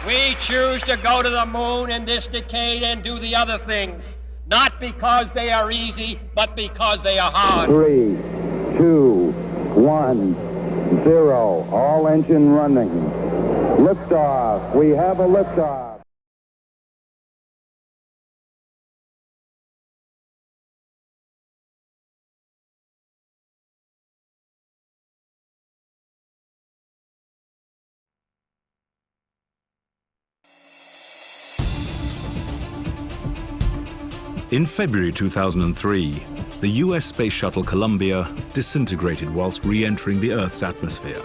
We choose to go to the moon in this decade and do the other things, not because they are easy, but because they are hard. 3, 2, 1, 0. All engine running. Liftoff. We have a liftoff. In February 2003, the US space shuttle Columbia disintegrated whilst re-entering the Earth's atmosphere.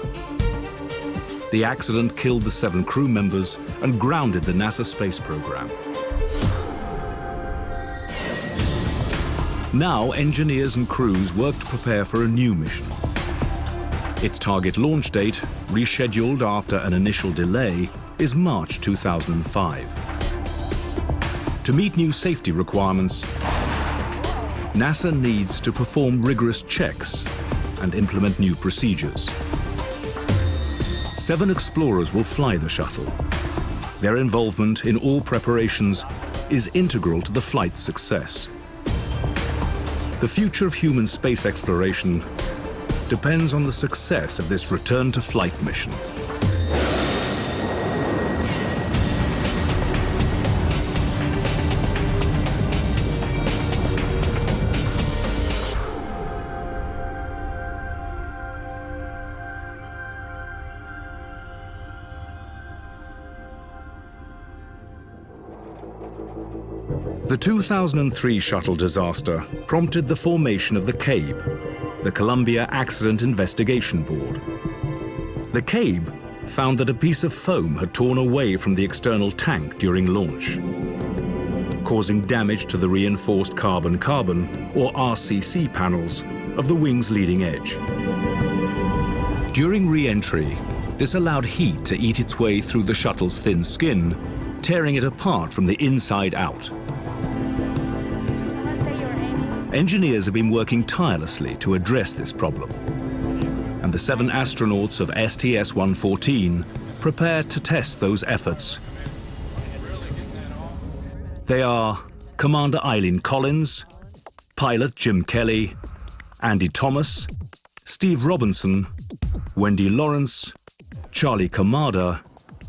The accident killed the 7 crew members and grounded the NASA space program. Now, engineers and crews work to prepare for a new mission. Its target launch date, rescheduled after an initial delay, is March 2005. To meet new safety requirements, NASA needs to perform rigorous checks and implement new procedures. 7 explorers will fly the shuttle. Their involvement in all preparations is integral to the flight's success. The future of human space exploration depends on the success of this return-to-flight mission. The 2003 shuttle disaster prompted the formation of the CABE, the Columbia Accident Investigation Board. The CABE found that a piece of foam had torn away from the external tank during launch, causing damage to the reinforced carbon-carbon, or RCC panels, of the wing's leading edge. During re-entry, this allowed heat to eat its way through the shuttle's thin skin, tearing it apart from the inside out. Engineers have been working tirelessly to address this problem, and the 7 astronauts of STS-114 prepare to test those efforts. They are Commander Eileen Collins, pilot Jim Kelly, Andy Thomas, Steve Robinson, Wendy Lawrence, Charlie Kamada,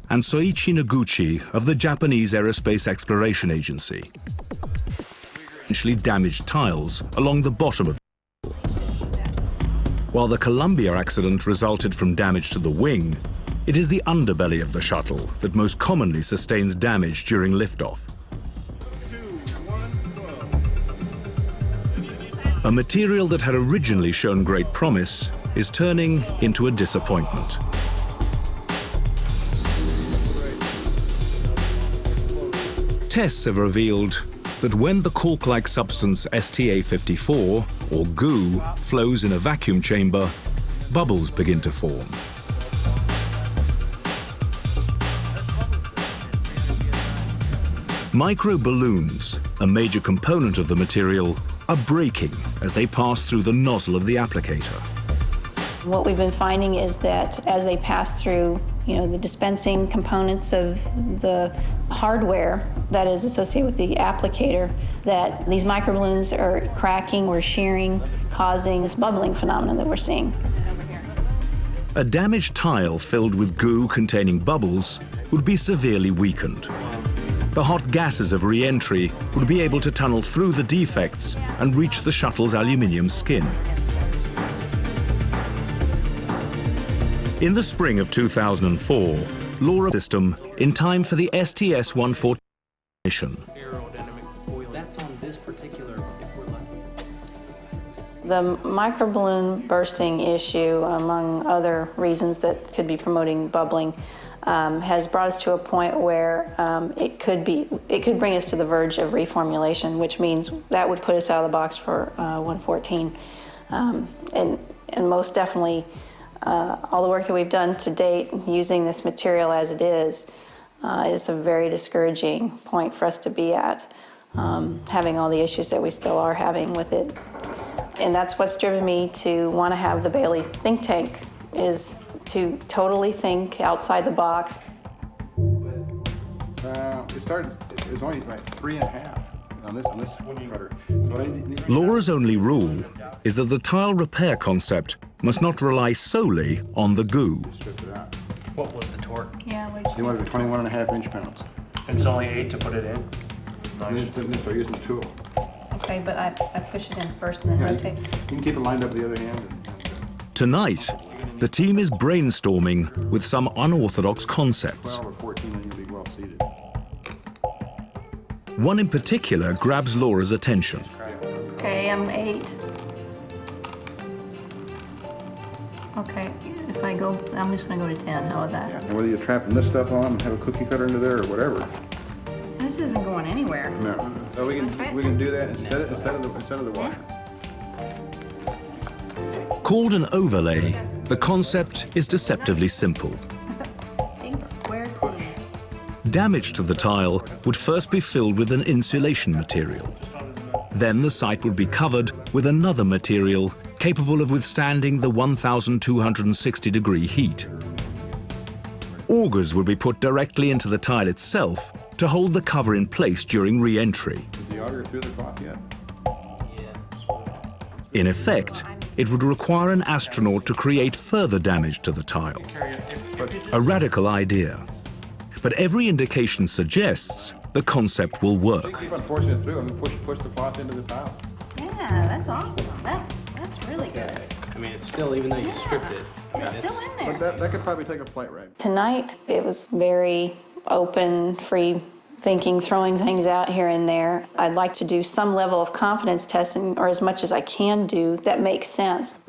and Soichi Noguchi of the Japanese Aerospace Exploration Agency. Essentially damaged tiles along the bottom of the shuttle. While the Columbia accident resulted from damage to the wing, it is the underbelly of the shuttle that most commonly sustains damage during liftoff. A material that had originally shown great promise is turning into a disappointment. Tests have revealed that when the cork-like substance STA54, or goo, flows in a vacuum chamber, bubbles begin to form. Microballoons, a major component of the material, are breaking as they pass through the nozzle of the applicator. What we've been finding is that as they pass through, the dispensing components of the hardware that is associated with the applicator, that these microballoons are cracking or shearing, causing this bubbling phenomenon that we're seeing. A damaged tile filled with goo containing bubbles would be severely weakened. The hot gases of re-entry would be able to tunnel through the defects and reach the shuttle's aluminium skin. In the spring of 2004, Laura system in time for the STS-114 mission. The microballoon bursting issue, among other reasons that could be promoting bubbling, has brought us to a point where it could bring us to the verge of reformulation, which means that would put us out of the box for 114. And most definitely, all the work that we've done to date using this material as it is a very discouraging point for us to be at, having all the issues that we still are having with it. And that's what's driven me to want to have the Bailey think tank, is to totally think outside the box. It was only like 3.5 on this cutter. Laura's only rule is that the tile repair concept must not rely solely on the goo. Strip it out. What was the torque? Yeah, You wanted a 21.5 inch-pounds. It's only 8 to put it in. And then start using the tool. okay, but I push it in first and then Yeah, rotate. you can keep it lined up with the other hand. Tonight, the team is brainstorming with some unorthodox concepts. 12 or 14, and you'll be well seated. One in particular grabs Laura's attention. Okay, I'm 8. Okay, if I go, I'm just gonna go to 10. How about that? And whether you're trapping this stuff on and have a cookie cutter into there or whatever. This isn't going anywhere. No. So we can do that instead of the washer. Called an overlay, the concept is deceptively simple. Think square thing. Damage to the tile would first be filled with an insulation material. Then the site would be covered with another material capable of withstanding the 1,260-degree heat. Augers would be put directly into the tile itself to hold the cover in place during re-entry. Is the auger through the cloth yet? In effect, it would require an astronaut to create further damage to the tile. A radical idea. But every indication suggests the concept will work. Keep on forcing it through. I mean, push the cloth into the tile. Yeah, that's awesome. That's really good. I mean, it's still, even though you stripped it. It's still in there. But that could probably take a flight ride. Tonight, it was very open, free thinking, throwing things out here and there. I'd like to do some level of confidence testing, or as much as I can do, that makes sense.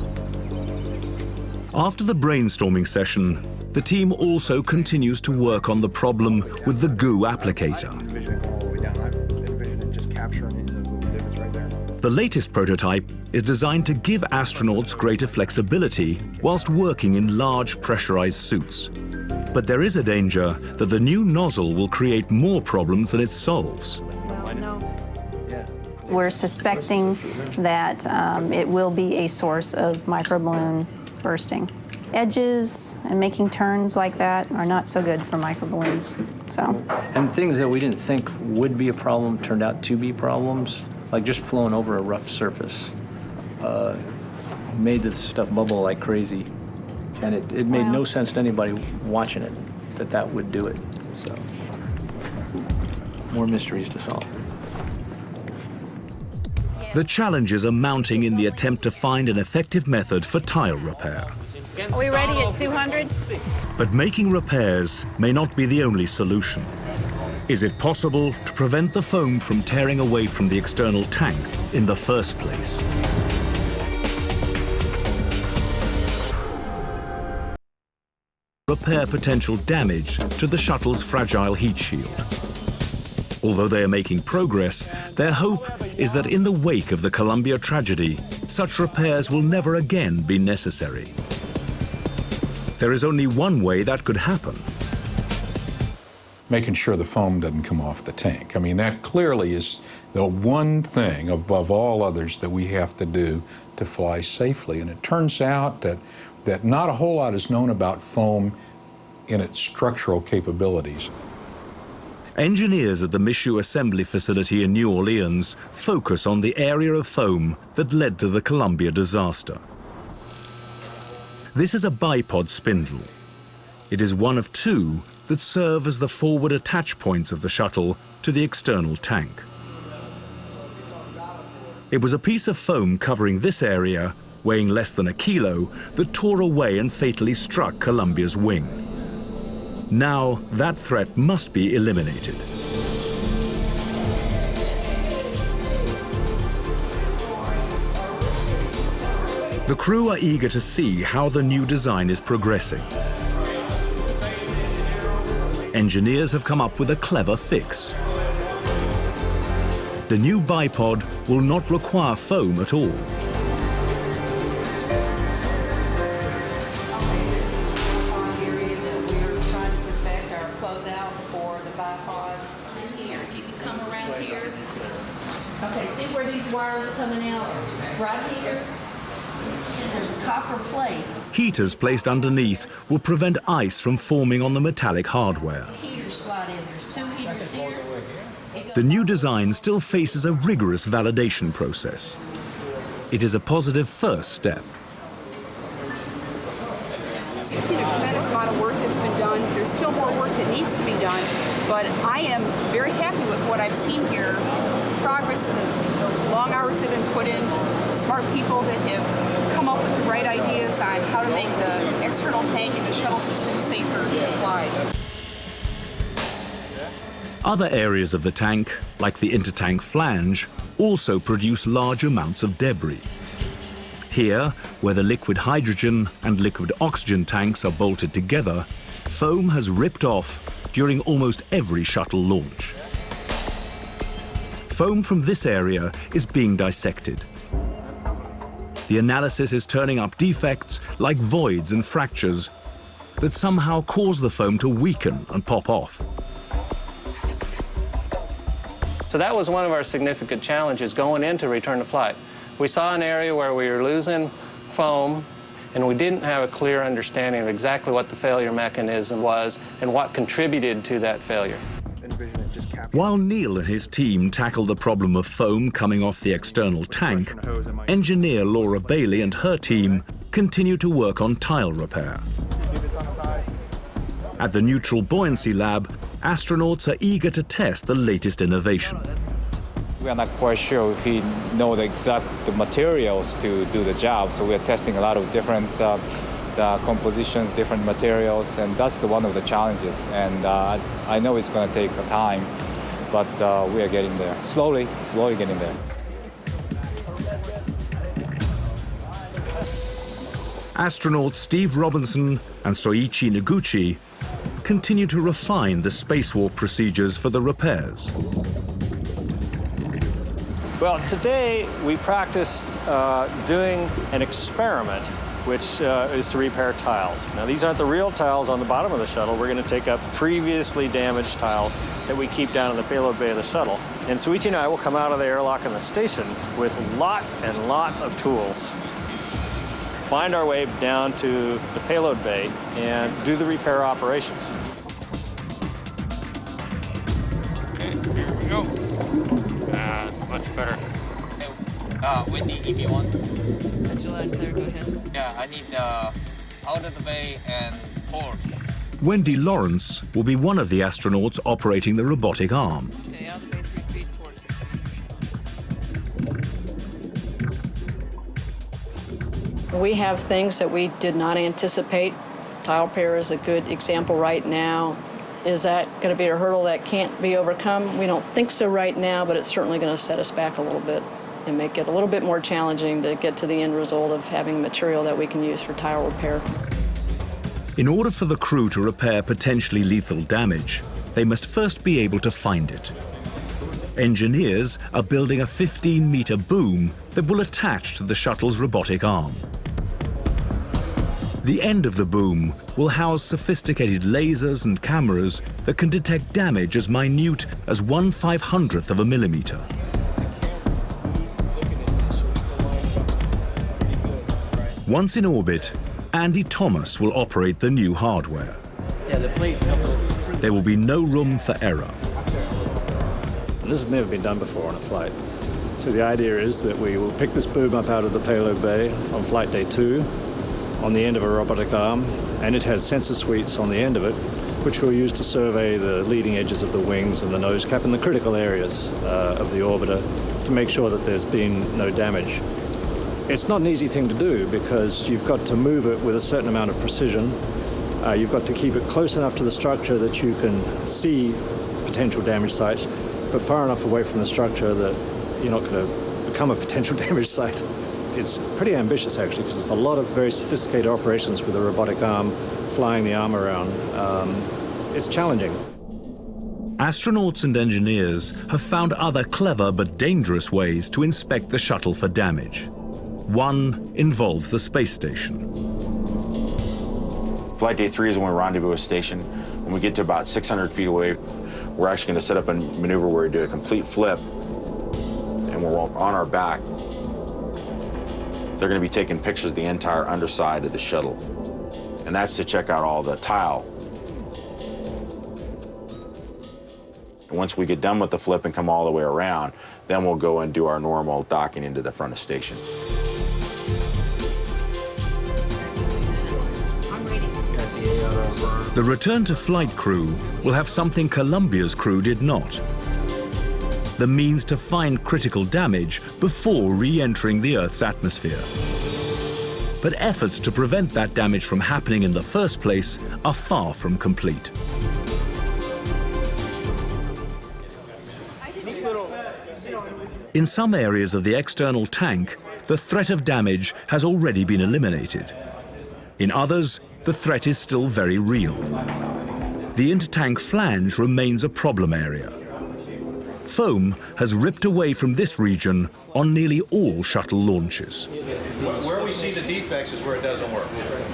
After the brainstorming session, the team also continues to work on the problem with the goo applicator. I envision it going all the way down. I envision it just capturing it in those little divots right there. The latest prototype is designed to give astronauts greater flexibility whilst working in large pressurized suits. But there is a danger that the new nozzle will create more problems than it solves. Well, no. We're suspecting that it will be a source of microballoon bursting. Edges and making turns like that are not so good for microballoons. So, And things that we didn't think would be a problem turned out to be problems, like just flowing over a rough surface. Made this stuff bubble like crazy. And it made no sense to anybody watching it that would do it. So, more mysteries to solve. The challenges are mounting in the attempt to find an effective method for tile repair. Are we ready at 200? But making repairs may not be the only solution. Is it possible to prevent the foam from tearing away from the external tank in the first place? Repair potential damage to the shuttle's fragile heat shield. Although they are making progress, their hope is that in the wake of the Columbia tragedy, such repairs will never again be necessary. There is only one way that could happen. Making sure the foam doesn't come off the tank. I mean, that clearly is the one thing above all others that we have to do to fly safely. And it turns out that not a whole lot is known about foam in its structural capabilities. Engineers at the Michoud Assembly Facility in New Orleans focus on the area of foam that led to the Columbia disaster. This is a bipod spindle. It is one of two that serve as the forward attach points of the shuttle to the external tank. It was a piece of foam covering this area, weighing less than a kilo, that tore away and fatally struck Columbia's wing. Now, that threat must be eliminated. The crew are eager to see how the new design is progressing. Engineers have come up with a clever fix. The new bipod will not require foam at all. Okay, see where these wires are coming out? Right here, there's a copper plate. Heaters placed underneath will prevent ice from forming on the metallic hardware. Heaters slide in There's 2 heaters here. The new design still faces a rigorous validation process. It is a positive first step. I've seen a tremendous amount of work that's been done. There's still more work that needs to be done, but I am very happy with what I've seen here. Progress, the long hours that have been put in, smart people that have come up with the right ideas on how to make the external tank and the shuttle system safer to fly. Other areas of the tank, like the intertank flange, also produce large amounts of debris. Here, where the liquid hydrogen and liquid oxygen tanks are bolted together, foam has ripped off during almost every shuttle launch. Foam from this area is being dissected. The analysis is turning up defects like voids and fractures that somehow cause the foam to weaken and pop off. So that was one of our significant challenges going into return to flight. We saw an area where we were losing foam, and we didn't have a clear understanding of exactly what the failure mechanism was and what contributed to that failure. While Neil and his team tackled the problem of foam coming off the external tank, engineer Laura Bailey and her team continue to work on tile repair. At the Neutral Buoyancy Lab, astronauts are eager to test the latest innovation. We are not quite sure if we know the exact materials to do the job, so we're testing a lot of different compositions, different materials, and that's one of the challenges. And I know it's going to take time, but we are getting there. Slowly getting there. Astronauts Steve Robinson and Soichi Noguchi continue to refine the spacewalk procedures for the repairs. Well, today we practiced doing an experiment, which is to repair tiles. Now, these aren't the real tiles on the bottom of the shuttle. We're going to take up previously damaged tiles that we keep down in the payload bay of the shuttle. And Soichi and I will come out of the airlock in the station with lots and lots of tools, find our way down to the payload bay, and do the repair operations. Okay, here we go. Much better. Hey, Wendy, if you want. Angela, Claire, go ahead. Yeah, I need out of the bay and forward. Wendy Lawrence will be one of the astronauts operating the robotic arm. Okay, out of the bay, 3 feet forward. We have things that we did not anticipate. Tile repair is a good example right now. Is that going to be a hurdle that can't be overcome? We don't think so right now, but it's certainly going to set us back a little bit and make it a little bit more challenging to get to the end result of having material that we can use for tile repair. In order for the crew to repair potentially lethal damage, they must first be able to find it. Engineers are building a 15-meter boom that will attach to the shuttle's robotic arm. The end of the boom will house sophisticated lasers and cameras that can detect damage as minute as 1/500th of a millimeter. Once in orbit, Andy Thomas will operate the new hardware. Yeah, the plate comes. There will be no room for error. This has never been done before on a flight. So the idea is that we will pick this boom up out of the payload bay on flight day 2 on the end of a robotic arm, and it has sensor suites on the end of it, which we'll use to survey the leading edges of the wings and the nose cap and the critical areas of the orbiter to make sure that there's been no damage. It's not an easy thing to do because you've got to move it with a certain amount of precision. You've got to keep it close enough to the structure that you can see potential damage sites, but far enough away from the structure that you're not going to become a potential damage site. It's pretty ambitious, actually, because it's a lot of very sophisticated operations with a robotic arm, flying the arm around. It's challenging. Astronauts and engineers have found other clever but dangerous ways to inspect the shuttle for damage. One involves the space station. Flight day 3 is when we rendezvous with station. When we get to about 600 feet away, we're actually going to set up a maneuver where we do a complete flip, and we're on our back. They're going to be taking pictures of the entire underside of the shuttle, and that's to check out all the tile. Once we get done with the flip and come all the way around, then we'll go and do our normal docking into the front of station. The return to flight crew will have something Columbia's crew did not: the means to find critical damage before re-entering the Earth's atmosphere. But efforts to prevent that damage from happening in the first place are far from complete. In some areas of the external tank, the threat of damage has already been eliminated. In others, the threat is still very real. The inter-tank flange remains a problem area. Foam has ripped away from this region on nearly all shuttle launches. Where we see the defects is where it doesn't work.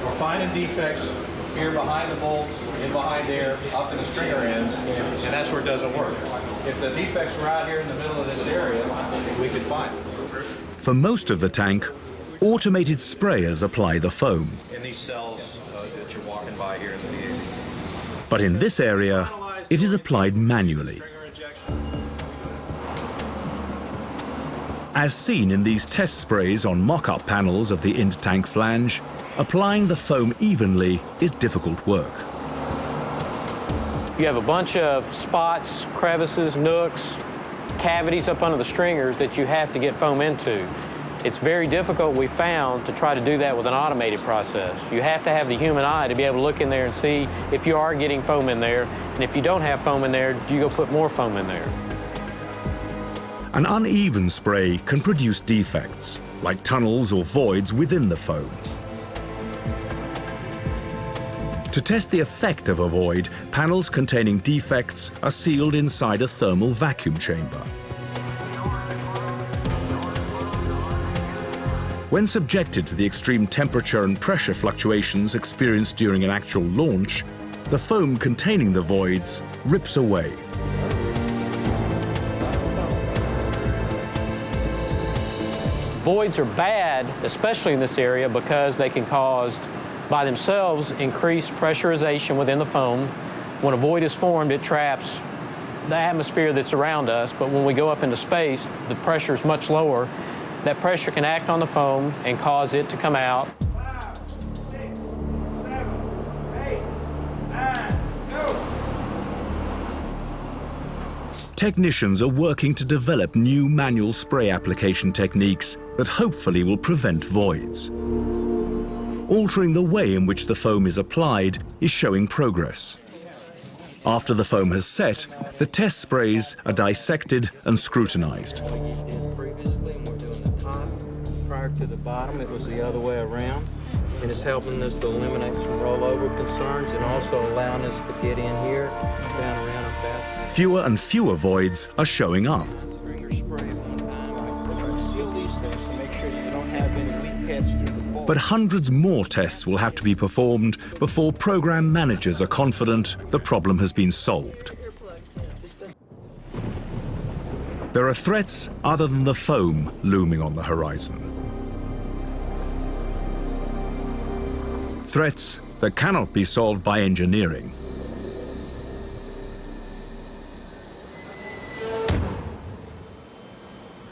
We're finding defects here behind the bolts, in behind there, up in the stringer ends, and that's where it doesn't work. If the defects were out here in the middle of this area, we could find them. For most of the tank, automated sprayers apply the foam. In these cells that you're walking by here in the VA. But in this area, it is applied manually. As seen in these test sprays on mock-up panels of the inter-tank flange, applying the foam evenly is difficult work. You have a bunch of spots, crevices, nooks, cavities up under the stringers that you have to get foam into. It's very difficult, we found, to try to do that with an automated process. You have to have the human eye to be able to look in there and see if you are getting foam in there, and if you don't have foam in there, do you go put more foam in there? An uneven spray can produce defects, like tunnels or voids within the foam. To test the effect of a void, panels containing defects are sealed inside a thermal vacuum chamber. When subjected to the extreme temperature and pressure fluctuations experienced during an actual launch, the foam containing the voids rips away. Voids are bad, especially in this area, because they can cause, by themselves, increased pressurization within the foam. When a void is formed, it traps the atmosphere that's around us, but when we go up into space, the pressure is much lower. That pressure can act on the foam and cause it to come out. 5, 6, 7, 8, 9, go! Technicians are working to develop new manual spray application techniques that hopefully will prevent voids. Altering the way in which the foam is applied is showing progress. After the foam has set, the test sprays are dissected and scrutinized. Prior to the bottom, it was the other way around, and it's helping us to eliminate some rollover concerns and also allowing us to get in here, down around and back. Fewer and fewer voids are showing up. But hundreds more tests will have to be performed before program managers are confident the problem has been solved. There are threats other than the foam looming on the horizon. Threats that cannot be solved by engineering.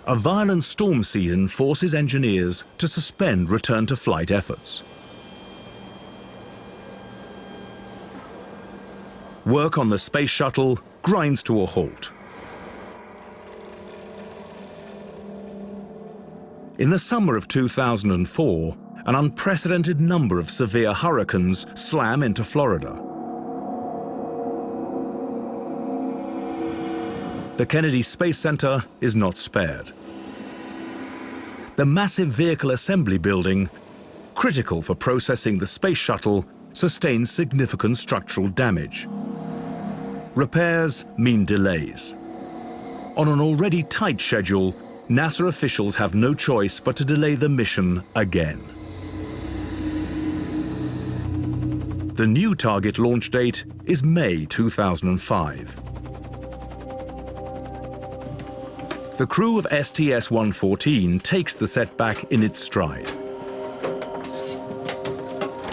A violent storm season forces engineers to suspend return-to-flight efforts. Work on the space shuttle grinds to a halt. In the summer of 2004, an unprecedented number of severe hurricanes slam into Florida. The Kennedy Space Center is not spared. The massive vehicle assembly building, critical for processing the space shuttle, sustains significant structural damage. Repairs mean delays. On an already tight schedule, NASA officials have no choice but to delay the mission again. The new target launch date is May 2005. The crew of STS-114 takes the setback in its stride.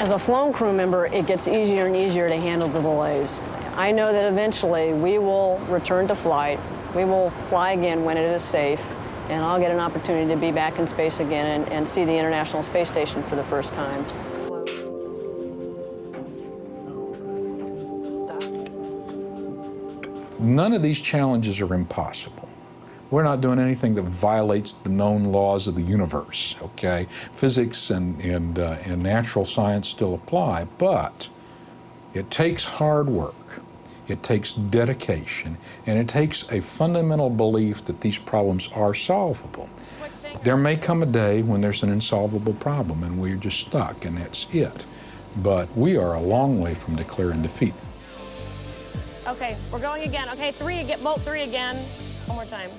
As a flown crew member, it gets easier and easier to handle the delays. I know that eventually we will return to flight. We will fly again when it is safe, and I'll get an opportunity to be back in space again and see the International Space Station for the first time. None of these challenges are impossible. We're not doing anything that violates the known laws of the universe, okay? Physics and natural science still apply, but it takes hard work, it takes dedication, and it takes a fundamental belief that these problems are solvable. There may come a day when there's an insolvable problem and we're just stuck, and that's it. But we are a long way from declaring defeat. Okay, we're going again. Okay, three, get bolt three again. One more time.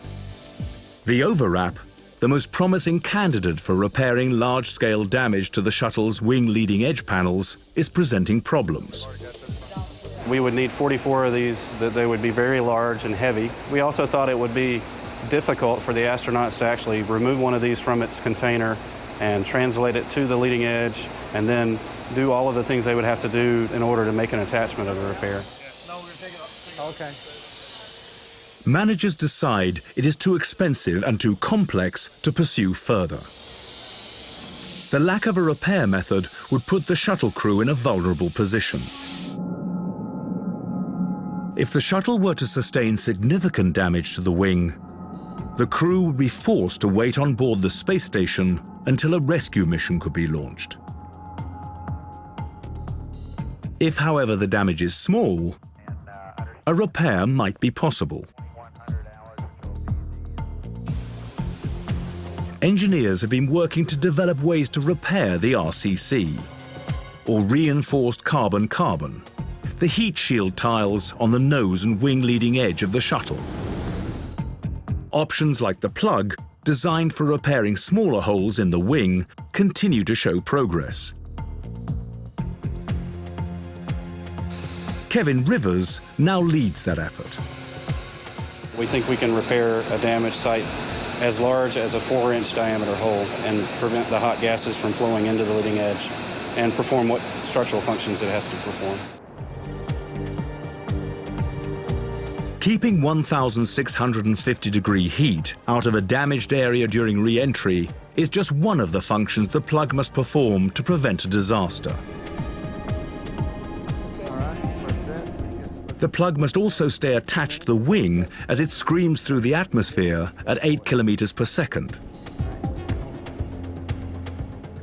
The overwrap, the most promising candidate for repairing large-scale damage to the shuttle's wing leading edge panels, is presenting problems. We would need 44 of these, that they would be very large and heavy. We also thought it would be difficult for the astronauts to actually remove one of these from its container and translate it to the leading edge and then do all of the things they would have to do in order to make an attachment of the repair. Okay. Managers decide it is too expensive and too complex to pursue further. The lack of a repair method would put the shuttle crew in a vulnerable position. If the shuttle were to sustain significant damage to the wing, the crew would be forced to wait on board the space station until a rescue mission could be launched. If, however, the damage is small, a repair might be possible. Engineers have been working to develop ways to repair the RCC, or reinforced carbon-carbon, the heat shield tiles on the nose and wing leading edge of the shuttle. Options like the plug, designed for repairing smaller holes in the wing, continue to show progress. Kevin Rivers now leads that effort. We think we can repair a damaged site as large as a 4-inch diameter hole and prevent the hot gases from flowing into the leading edge and perform what structural functions it has to perform. Keeping 1,650-degree heat out of a damaged area during re-entry is just one of the functions the plug must perform to prevent a disaster. The plug must also stay attached to the wing as it screams through the atmosphere at 8 kilometers per second.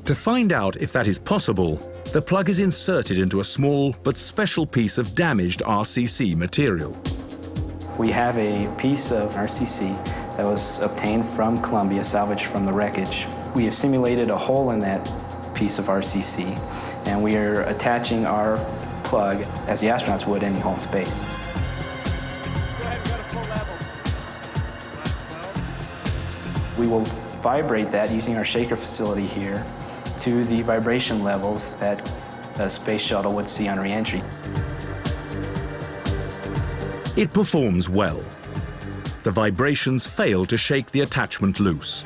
To find out if that is possible, the plug is inserted into a small but special piece of damaged RCC material. We have a piece of RCC that was obtained from Columbia, salvaged from the wreckage. We have simulated a hole in that piece of RCC, and we are attaching our plug as the astronauts would any hole in space. We will vibrate that using our shaker facility here to the vibration levels that a space shuttle would see on re-entry. It performs well. The vibrations fail to shake the attachment loose.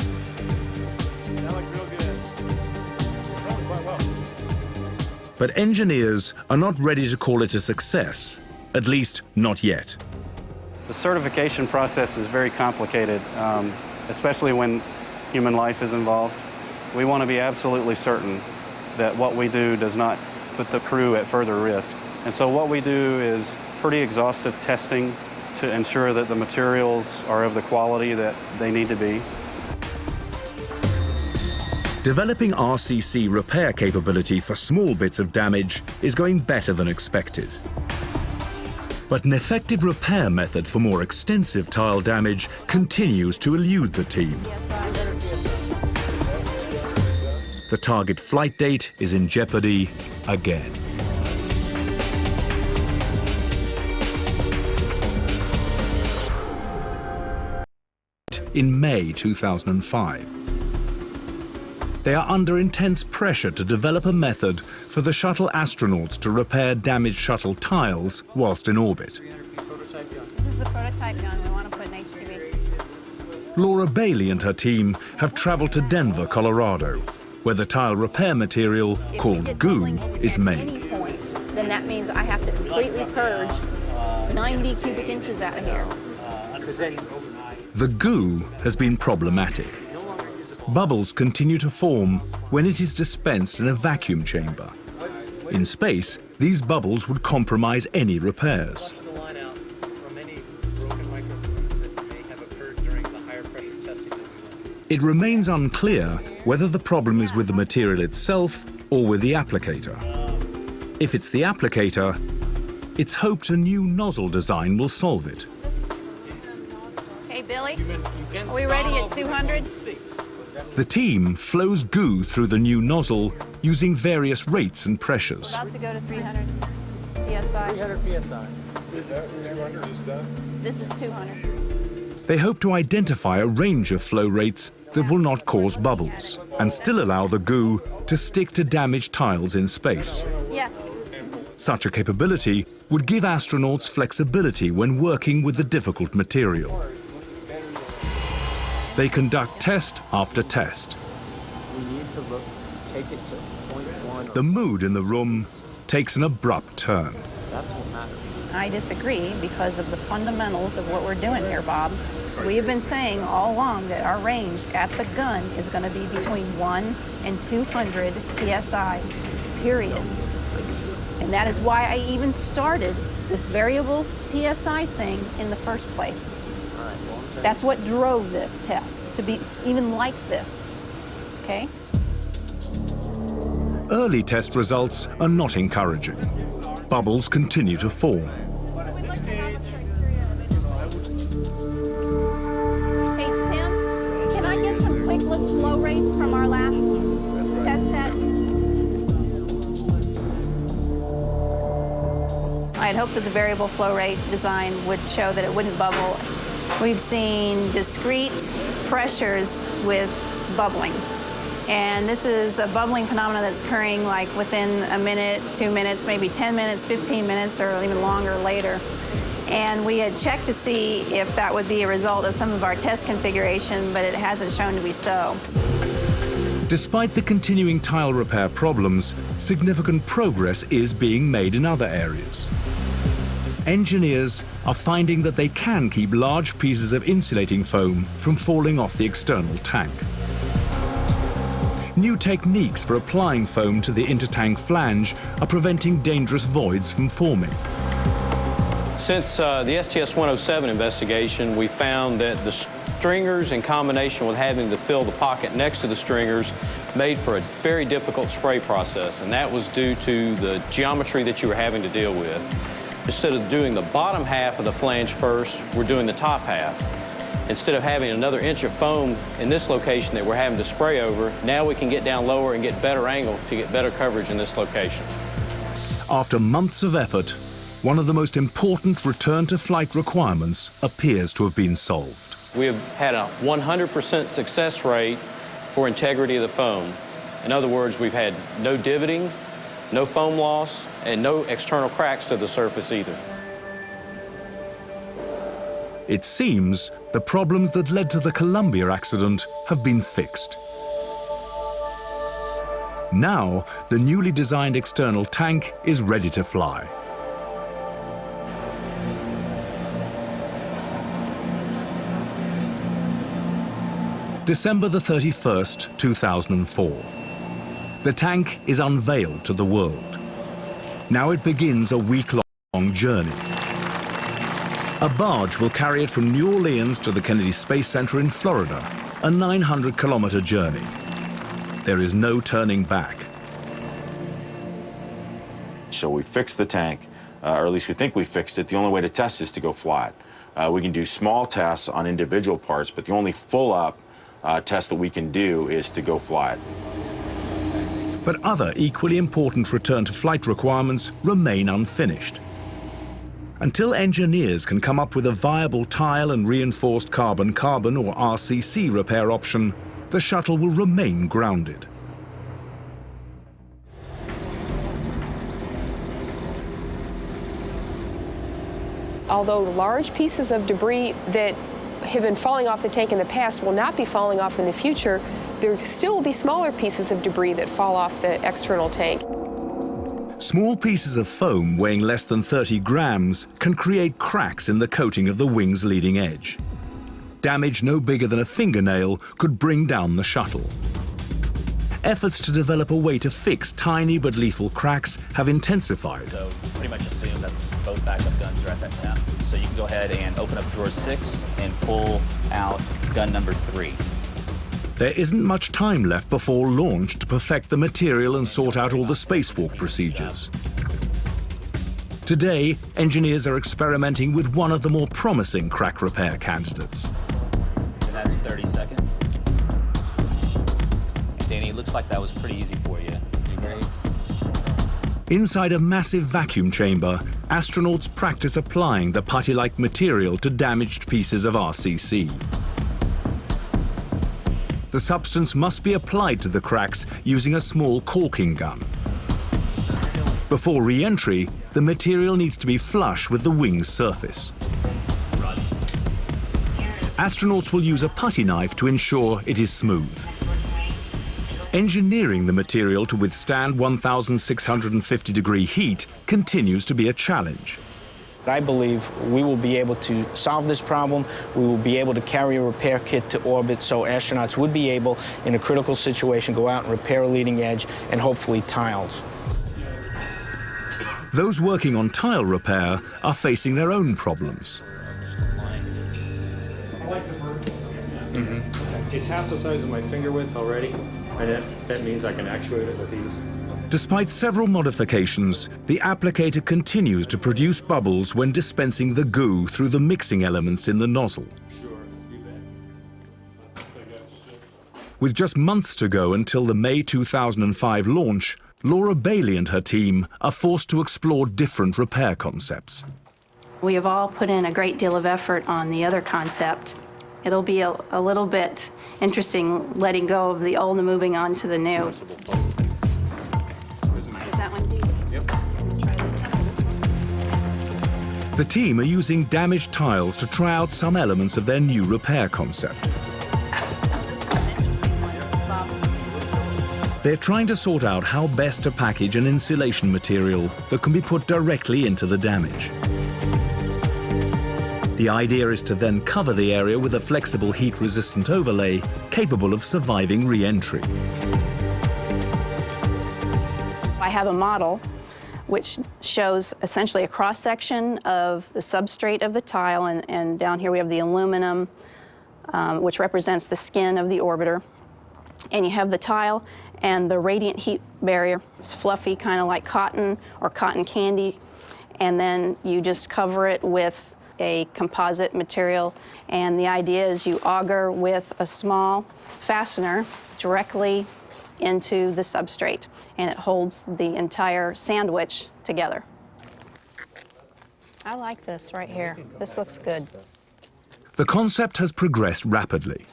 But engineers are not ready to call it a success, at least not yet. The certification process is very complicated, especially when human life is involved. We want to be absolutely certain that what we do does not put the crew at further risk. And so what we do is pretty exhaustive testing to ensure that the materials are of the quality that they need to be. Developing RCC repair capability for small bits of damage is going better than expected. But an effective repair method for more extensive tile damage continues to elude the team. The target flight date is in jeopardy again. In May 2005. They are under intense pressure to develop a method for the shuttle astronauts to repair damaged shuttle tiles whilst in orbit. This is the prototype gun we want to put in HPV. Laura Bailey and her team have traveled to Denver, Colorado, where the tile repair material, called goo, is made. Then that means I have to completely purge 90 cubic inches out of here. The goo has been problematic. Bubbles continue to form when it is dispensed in a vacuum chamber. In space, these bubbles would compromise any repairs. It remains unclear whether the problem is with the material itself or with the applicator. If it's the applicator, it's hoped a new nozzle design will solve it. Hey, Billy, are we ready at 200? The team flows goo through the new nozzle using various rates and pressures. About to go to 300 PSI. 300 PSI. This is 200 is done? This is 200. They hope to identify a range of flow rates that will not cause bubbles and still allow the goo to stick to damaged tiles in space. Yeah. Such a capability would give astronauts flexibility when working with the difficult material. They conduct test after test. We need to take it to 0.1. The mood in the room takes an abrupt turn. That's what matters. I disagree because of the fundamentals of what we're doing here, Bob. We have been saying all along that our range at the gun is going to be between 1 and 200 PSI, period. And that is why I even started this variable PSI thing in the first place. That's what drove this test, to be even like this, okay? Early test results are not encouraging. Bubbles continue to form. Hey, Tim, can I get some quick look flow rates from our last test set? I had hoped that the variable flow rate design would show that it wouldn't bubble. We've seen discrete pressures with bubbling. And this is a bubbling phenomenon that's occurring like within a minute, 2 minutes, maybe 10 minutes, 15 minutes, or even longer later. And we had checked to see if that would be a result of some of our test configuration, but it hasn't shown to be so. Despite the continuing tile repair problems, significant progress is being made in other areas. Engineers are finding that they can keep large pieces of insulating foam from falling off the external tank. New techniques for applying foam to the intertank flange are preventing dangerous voids from forming. Since the STS-107 investigation, we found that the stringers, in combination with having to fill the pocket next to the stringers, made for a very difficult spray process, and that was due to the geometry that you were having to deal with. Instead of doing the bottom half of the flange first, we're doing the top half. Instead of having another inch of foam in this location that we're having to spray over, now we can get down lower and get better angle to get better coverage in this location. After months of effort, one of the most important return-to-flight requirements appears to have been solved. We have had a 100% success rate for integrity of the foam. In other words, we've had no divoting, no foam loss, and no external cracks to the surface either. It seems the problems that led to the Columbia accident have been fixed. Now, the newly designed external tank is ready to fly. December the 31st, 2004. The tank is unveiled to the world. Now it begins a week-long journey. A barge will carry it from New Orleans to the Kennedy Space Center in Florida, a 900-kilometer journey. There is no turning back. So we fixed the tank, or at least we think we fixed it. The only way to test is to go fly it. We can do small tests on individual parts, but the only full-up test that we can do is to go fly it. But other equally important return-to-flight requirements remain unfinished. Until engineers can come up with a viable tile and reinforced carbon-carbon or RCC repair option, the shuttle will remain grounded. Although large pieces of debris that have been falling off the tank in the past will not be falling off in the future, there still will be smaller pieces of debris that fall off the external tank. Small pieces of foam weighing less than 30 grams can create cracks in the coating of the wing's leading edge. Damage no bigger than a fingernail could bring down the shuttle. Efforts to develop a way to fix tiny but lethal cracks have intensified. So pretty much assume that both backup guns are at that tap. So you can go ahead and open up drawer 6 and pull out gun number 3. There isn't much time left before launch to perfect the material and sort out all the spacewalk procedures. Today, engineers are experimenting with one of the more promising crack repair candidates. And that's 30 seconds. Danny, it looks like that was pretty easy for you. You ready? Inside a massive vacuum chamber, astronauts practice applying the putty-like material to damaged pieces of RCC. The substance must be applied to the cracks using a small caulking gun. Before re-entry, the material needs to be flush with the wing's surface. Astronauts will use a putty knife to ensure it is smooth. Engineering the material to withstand 1,650-degree heat continues to be a challenge. I believe we will be able to solve this problem. We will be able to carry a repair kit to orbit so astronauts would be able, in a critical situation, go out and repair a leading edge and hopefully tiles. Those working on tile repair are facing their own problems. It's half the size of my finger width already, and that means I can actuate it with ease. Despite several modifications, the applicator continues to produce bubbles when dispensing the goo through the mixing elements in the nozzle. With just months to go until the May 2005 launch, Laura Bailey and her team are forced to explore different repair concepts. We have all put in a great deal of effort on the other concept. It'll be a little bit interesting letting go of the old and moving on to the new. The team are using damaged tiles to try out some elements of their new repair concept. They're trying to sort out how best to package an insulation material that can be put directly into the damage. The idea is to then cover the area with a flexible heat-resistant overlay capable of surviving re-entry. I have a model which shows essentially a cross-section of the substrate of the tile, and down here we have the aluminum, which represents the skin of the orbiter. And you have the tile and the radiant heat barrier. It's fluffy, kind of like cotton or cotton candy, and then you just cover it with a composite material. And the idea is you auger with a small fastener directly into the substrate, and it holds the entire sandwich together. I like this right here. This looks good. The concept has progressed rapidly.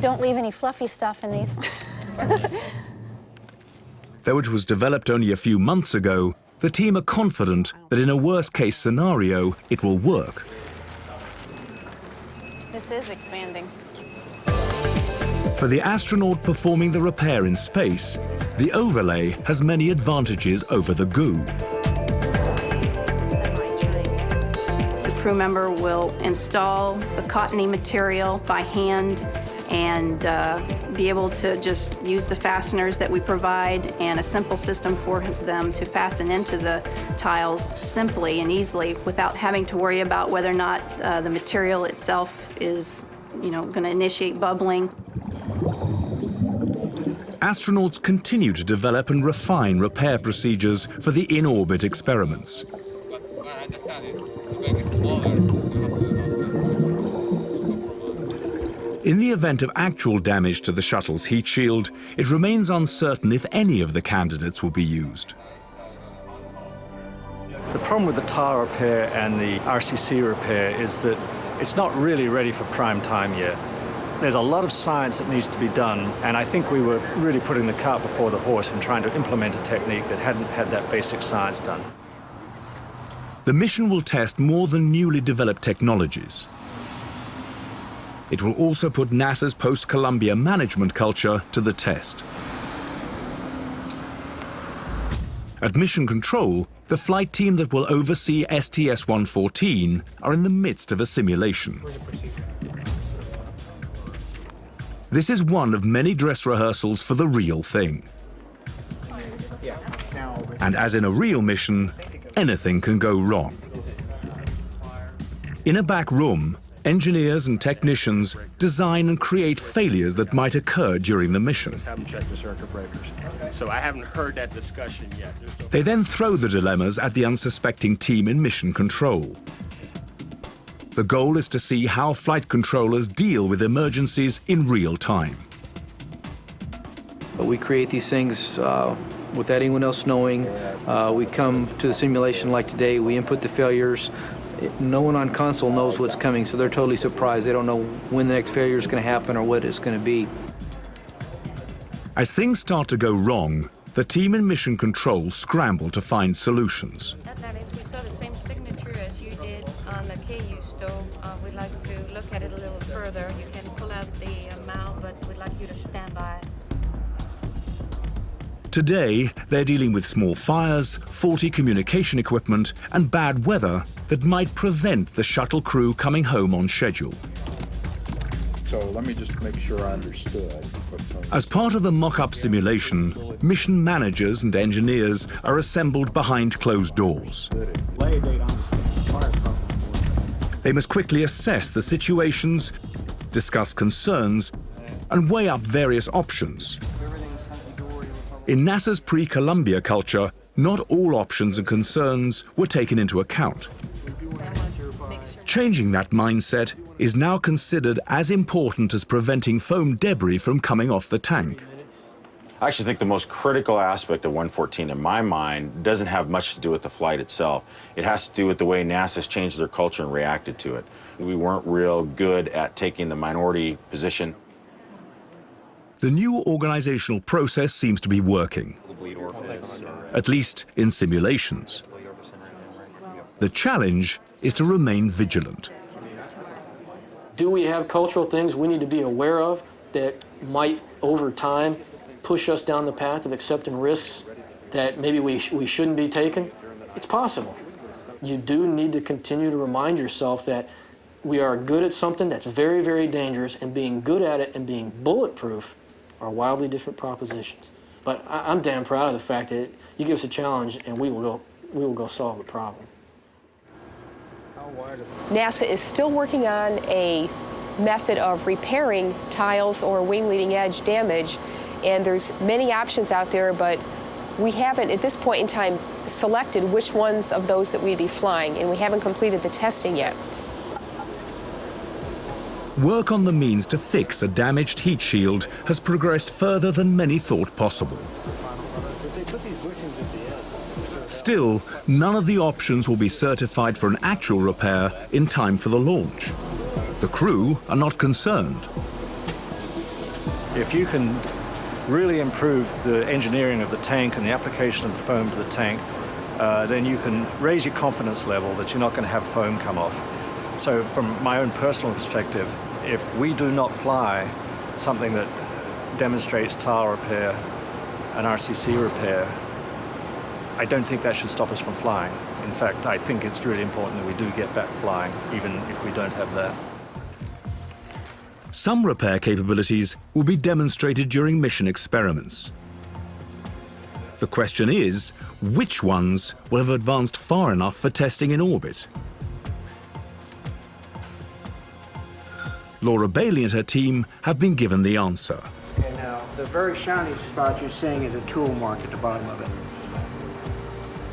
Don't leave any fluffy stuff in these. Though it was developed only a few months ago, the team are confident that in a worst-case scenario, it will work. This is expanding. For the astronaut performing the repair in space, the overlay has many advantages over the goo. The crew member will install the cottony material by hand and be able to just use the fasteners that we provide and a simple system for them to fasten into the tiles simply and easily without having to worry about whether or not the material itself is, going to initiate bubbling. Astronauts continue to develop and refine repair procedures for the in-orbit experiments. In the event of actual damage to the shuttle's heat shield, it remains uncertain if any of the candidates will be used. The problem with the tile repair and the RCC repair is that it's not really ready for prime time yet. There's a lot of science that needs to be done, and I think we were really putting the cart before the horse and trying to implement a technique that hadn't had that basic science done. The mission will test more than newly developed technologies. It will also put NASA's post-Columbia management culture to the test. At Mission Control, the flight team that will oversee STS-114 are in the midst of a simulation. This is one of many dress rehearsals for the real thing. And as in a real mission, anything can go wrong. In a back room, engineers and technicians design and create failures that might occur during the mission. Haven't checked the circuit breakers. So I haven't heard that discussion yet. They then throw the dilemmas at the unsuspecting team in Mission Control. The goal is to see how flight controllers deal with emergencies in real time. But we create these things without anyone else knowing. We come to the simulation like today, we input the failures. No one on console knows what's coming, so they're totally surprised. They don't know when the next failure is going to happen or what it's going to be. As things start to go wrong, the team in Mission Control scramble to find solutions. We saw the same signature as you did on the KU stove. We'd like to look at it a little further. You can pull out the mount, but we'd like you to stand by. Today, they're dealing with small fires, faulty communication equipment, and bad weather that might prevent the shuttle crew coming home on schedule. So let me just make sure I understood. As part of the mock-up simulation, mission managers and engineers are assembled behind closed doors. They must quickly assess the situations, discuss concerns, and weigh up various options. In NASA's pre-Columbia culture, not all options and concerns were taken into account. Changing that mindset is now considered as important as preventing foam debris from coming off the tank. I actually think the most critical aspect of 114 in my mind doesn't have much to do with the flight itself. It has to do with the way NASA's changed their culture and reacted to it. We weren't real good at taking the minority position. The new organizational process seems to be working, at least in simulations. The challenge is to remain vigilant. Do we have cultural things we need to be aware of that might, over time, push us down the path of accepting risks that maybe we shouldn't be taking? It's possible. You do need to continue to remind yourself that we are good at something that's very, very dangerous, and being good at it and being bulletproof are wildly different propositions. But I'm damn proud of the fact that you give us a challenge and we will go solve the problem. NASA is still working on a method of repairing tiles or wing leading edge damage, and there's many options out there, but we haven't at this point in time selected which ones of those that we'd be flying, and we haven't completed the testing yet. Work on the means to fix a damaged heat shield has progressed further than many thought possible. Still, none of the options will be certified for an actual repair in time for the launch. The crew are not concerned. If you can really improve the engineering of the tank and the application of the foam to the tank, then you can raise your confidence level that you're not going to have foam come off. So from my own personal perspective, if we do not fly something that demonstrates tile repair and RCC repair, I don't think that should stop us from flying. In fact, I think it's really important that we do get back flying, even if we don't have that. Some repair capabilities will be demonstrated during mission experiments. The question is, which ones will have advanced far enough for testing in orbit? Laura Bailey and her team have been given the answer. Okay, now, the very shiny spot you're seeing is a tool mark at the bottom of it.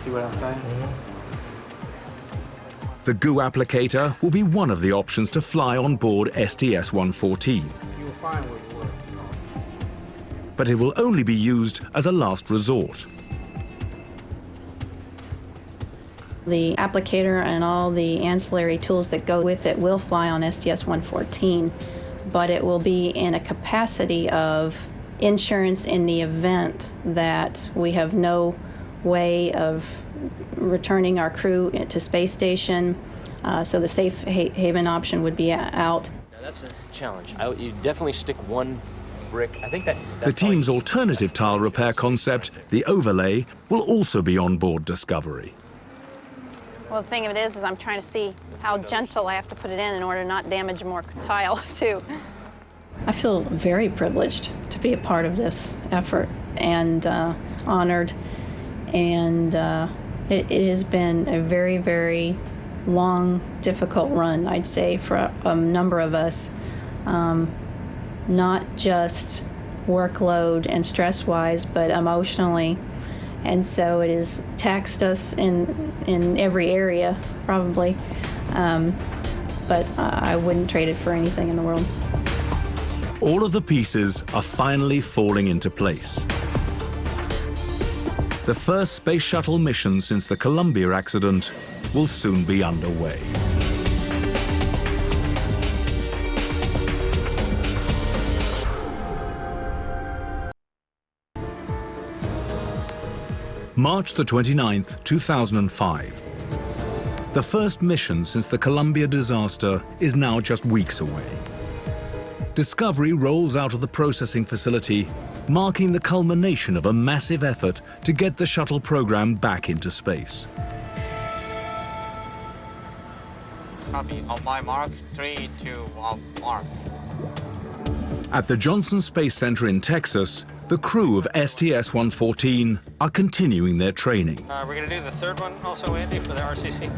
See what I'm saying? The goo applicator will be one of the options to fly on board STS-114. You'll find where you were. But it will only be used as a last resort. The applicator and all the ancillary tools that go with it will fly on STS-114, but it will be in a capacity of insurance in the event that we have no way of returning our crew to space station, so the safe haven option would be out. Now that's a challenge. You definitely stick one brick. I think that The team's alternative tile repair concept, the overlay, will also be on board Discovery. Well, the thing of it is I'm trying to see how gentle I have to put it in order to not damage more tile, too. I feel very privileged to be a part of this effort and honored. And it has been a very, very long, difficult run, I'd say, for a number of us. Not just workload and stress-wise, but emotionally. And so it has taxed us in every area, probably. But I wouldn't trade it for anything in the world. All of the pieces are finally falling into place. The first space shuttle mission since the Columbia accident will soon be underway. March the 29th, 2005. The first mission since the Columbia disaster is now just weeks away. Discovery rolls out of the processing facility, marking the culmination of a massive effort to get the shuttle program back into space. Copy on my mark, 3, 2, 1, mark. At the Johnson Space Center in Texas, the crew of STS-114 are continuing their training. We're going to do the third one also, Andy, for the RCC.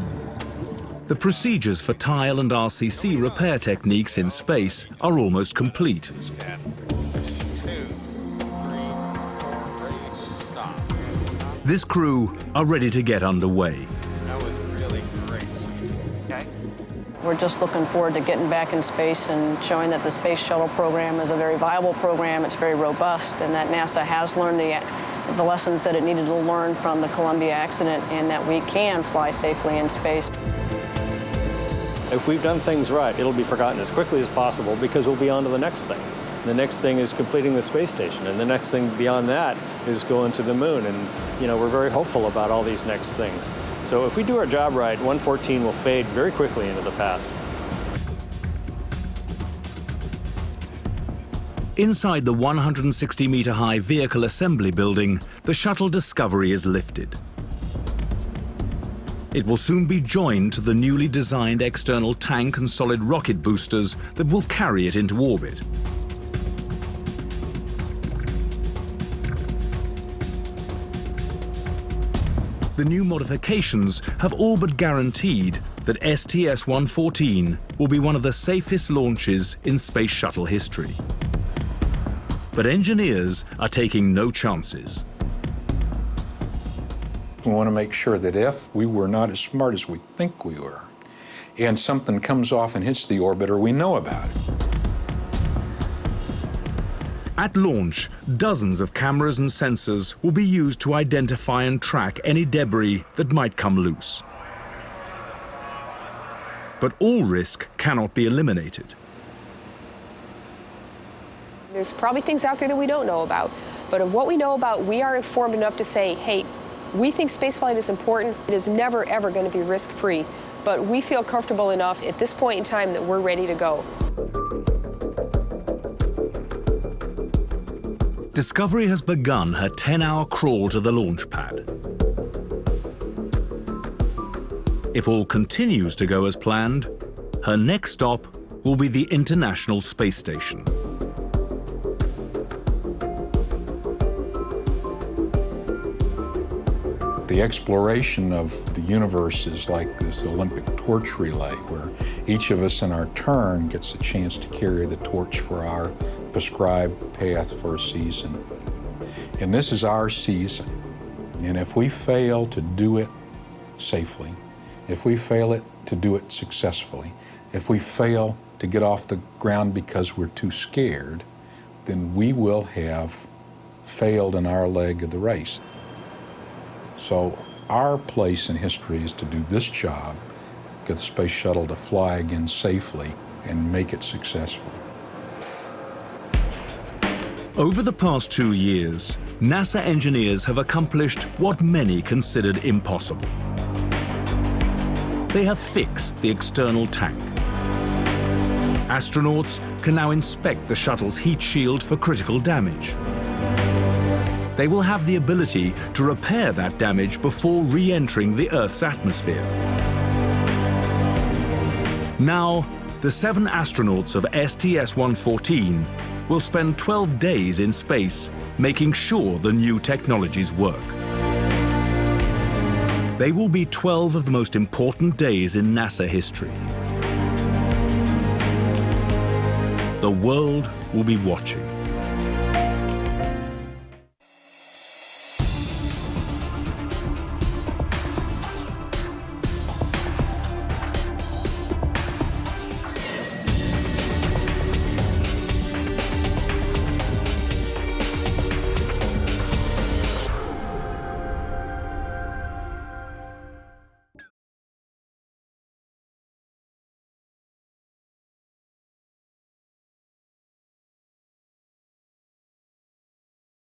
The procedures for tile and RCC repair techniques in space are almost complete. This crew are ready to get underway. That was really great. Okay. We're just looking forward to getting back in space and showing that the space shuttle program is a very viable program, it's very robust, and that NASA has learned the lessons that it needed to learn from the Columbia accident, and that we can fly safely in space. If we've done things right, it'll be forgotten as quickly as possible because we'll be on to the next thing. The next thing is completing the space station, and the next thing beyond that is going to the moon. And, you know, we're very hopeful about all these next things. So if we do our job right, 114 will fade very quickly into the past. Inside the 160-meter-high vehicle assembly building, the shuttle Discovery is lifted. It will soon be joined to the newly designed external tank and solid rocket boosters that will carry it into orbit. The new modifications have all but guaranteed that STS-114 will be one of the safest launches in space shuttle history. But engineers are taking no chances. We want to make sure that if we were not as smart as we think we were, and something comes off and hits the orbiter, we know about it. At launch, dozens of cameras and sensors will be used to identify and track any debris that might come loose. But all risk cannot be eliminated. There's probably things out there that we don't know about, but of what we know about, we are informed enough to say, hey, we think spaceflight is important. It is never, ever going to be risk-free, but we feel comfortable enough at this point in time that we're ready to go. Discovery has begun her 10-hour crawl to the launch pad. If all continues to go as planned, her next stop will be the International Space Station. The exploration of the universe is like this Olympic torch relay where each of us in our turn gets a chance to carry the torch for our prescribed path for a season. And this is our season. And if we fail to do it safely, if we fail to do it successfully, if we fail to get off the ground because we're too scared, then we will have failed in our leg of the race. So our place in history is to do this job, get the space shuttle to fly again safely and make it successful. Over the past 2 years, NASA engineers have accomplished what many considered impossible. They have fixed the external tank Astronauts can now inspect the shuttle's heat shield for critical damage. They will have the ability to repair that damage before re-entering the Earth's atmosphere. Now, the 7 astronauts of STS-114 will spend 12 days in space making sure the new technologies work. They will be 12 of the most important days in NASA history. The world will be watching.